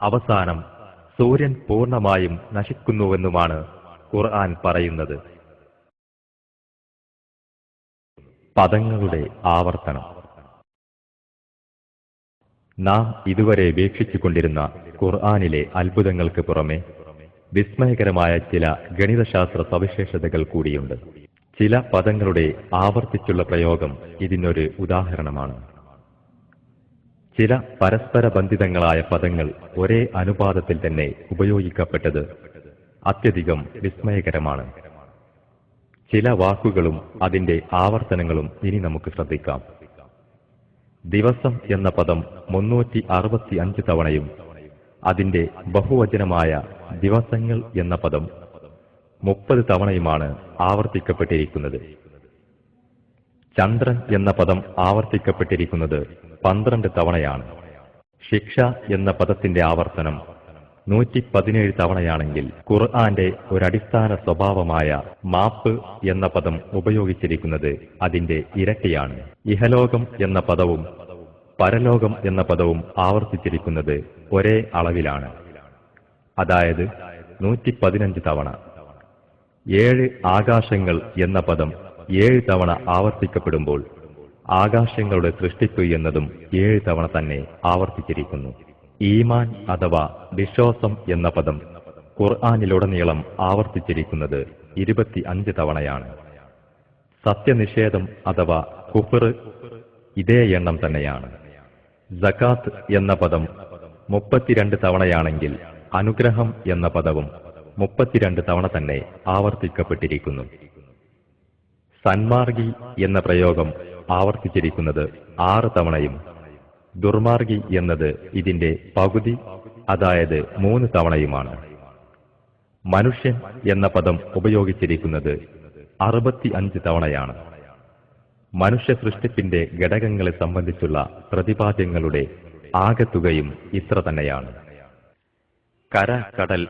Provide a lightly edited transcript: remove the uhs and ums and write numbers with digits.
അവസാനം സൂര്യൻ പൂർണ്ണമായും നശിക്കുന്നുവെന്നുമാണ് ഖുർആൻ പറയുന്നത്. പദങ്ങളുടെ ആവർത്തനം. നാം ഇതുവരെ വീക്ഷിച്ചുകൊണ്ടിരുന്ന ഖുർആനിലെ അത്ഭുതങ്ങൾക്ക് പുറമെ വിസ്മയകരമായ ചില ഗണിതശാസ്ത്ര സവിശേഷതകൾ കൂടിയുണ്ട്. ചില പദങ്ങളുടെ ആവർത്തിച്ചുള്ള പ്രയോഗം ഇതിനൊരു ഉദാഹരണമാണ്. ചില പരസ്പര ബന്ധിതങ്ങളായ പദങ്ങൾ ഒരേ അനുപാതത്തിൽ തന്നെ ഉപയോഗിക്കപ്പെട്ടത് അത്യധികം വിസ്മയകരമാണ്. ചില വാക്കുകളും അതിന്റെ ആവർത്തനങ്ങളും ഇനി നമുക്ക് ശ്രദ്ധിക്കാം. ദിവസം എന്ന പദം 365 തവണയും അതിന്റെ ബഹുവചനമായ ദിവസങ്ങൾ എന്ന പദം 30 തവണയുമാണ് ആവർത്തിക്കപ്പെട്ടിരിക്കുന്നത്. ചന്ദ്രൻ എന്ന പദം ആവർത്തിക്കപ്പെട്ടിരിക്കുന്നത് 12 തവണയാണ്. ശിക്ഷ എന്ന പദത്തിന്റെ ആവർത്തനം 117 തവണയാണെങ്കിൽ ഖുർആന്റെ ഒരടിസ്ഥാന സ്വഭാവമായ മാപ്പ് എന്ന പദം ഉപയോഗിച്ചിരിക്കുന്നത് അതിന്റെ ഇരട്ടിയാണ്. ഇഹലോകം എന്ന പദവും പരലോകം എന്ന പദവും ആവർത്തിച്ചിരിക്കുന്നത് ഒരേ അളവിലാണ്, അതായത് 115 തവണ. 7 ആകാശങ്ങൾ എന്ന പദം 7 തവണ ആവർത്തിക്കപ്പെടുമ്പോൾ ആകാശങ്ങളുടെ സൃഷ്ടിപ്പ് എന്നതും 7 തവണ തന്നെ ആവർത്തിച്ചിരിക്കുന്നു. ഈമാൻ അഥവാ വിശ്വാസം എന്ന പദം ഖുർആനിലുടനീളം ആവർത്തിച്ചിരിക്കുന്നത് 25 തവണയാണ്. സത്യനിഷേധം അഥവാ കുഫ്ർ ഇതേ എണ്ണം തന്നെയാണ്. സകാത്ത് എന്ന പദം 32 തവണയാണെങ്കിൽ അനുഗ്രഹം എന്ന പദവും 32 തവണ തന്നെ ആവർത്തിക്കപ്പെട്ടിരിക്കുന്നു. സന്മാർഗി എന്ന പ്രയോഗം ആവർത്തിച്ചിരിക്കുന്നത് 6 തവണയും ദുർമാർഗി എന്നത് ഇതിന്റെ പകുതി, അതായത് 3 തവണയുമാണ്. മനുഷ്യൻ എന്ന പദം ഉപയോഗിച്ചിരിക്കുന്നത് 65 തവണയാണ്. മനുഷ്യ സൃഷ്ടിപ്പിന്റെ ഘടകങ്ങളെ സംബന്ധിച്ചുള്ള പ്രതിപാദ്യങ്ങളുടെ ആകെത്തുകയും ഇത്ര തന്നെയാണ്. കര, കടൽ,